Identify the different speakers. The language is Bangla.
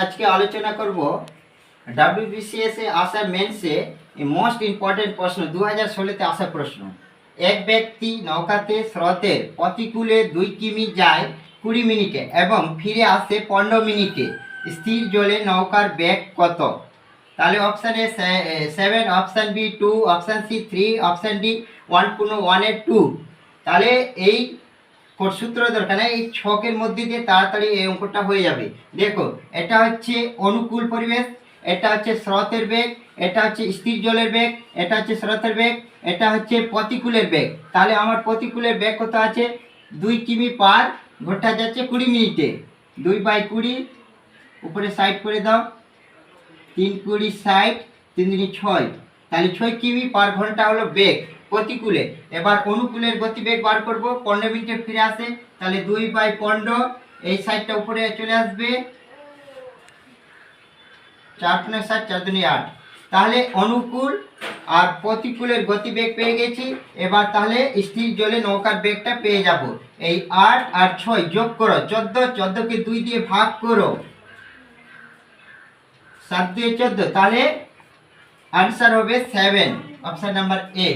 Speaker 1: আজকে আলোচনা করব ডাব্লিউবিসিএস এ আসা মেন্সে মোস্ট ইম্পর্টেন্ট প্রশ্ন 2016-তে আসা প্রশ্ন। এক ব্যক্তি নৌকাতে স্রোতের প্রতিকূলে 2 কিমি যায় 20 মিনিটে এবং ফিরে আসে 15 মিনিটে। স্থির জলে নৌকার বেগ কত? তাহলে option A 7, option B 2, option C 3, option D 1 এর 2। তাহলে এই সূত্র দরকার নেই, এই ছকের মধ্যে দিয়ে তাড়াতাড়ি এই অঙ্কটা হয়ে যাবে। দেখো, এটা হচ্ছে অনুকূল পরিবেশ, এটা হচ্ছে স্রোতের বেগ, এটা হচ্ছে স্থির জলের বেগ, এটা হচ্ছে স্রোতের বেগ, এটা হচ্ছে প্রতিকূলের বেগ। তাহলে আমার প্রতিকূলের বেগ কত আছে? 2 কিমি পার ঘন্টা যাচ্ছে 20 মিনিটে। 2/20 উপরে সাইড করে দাও, 3×20 60, 3×3 6। তাহলে 6 কিমি পার ঘন্টা হলো বেগ প্রতিকূলে। এবার অনুকূলের গতিবেগ বার করব, 15 মিনিটে ফিরে আসে। তাহলে 2/15, এই সাইডটা উপরে চলে আসবে, 4×7, 4×8। তাহলে অনুকূল আর প্রতিকূলের গতিবেগ পেয়ে গেছি। এবার তাহলে স্থির জলে নৌকার বেগটা পেয়ে যাব। এই 8 আর 6 যোগ করো 14, 14কে 2 দিয়ে ভাগ করো, 7 দিয়ে 14। তাহলে আনসার হবে 7, অপশন নাম্বার এ।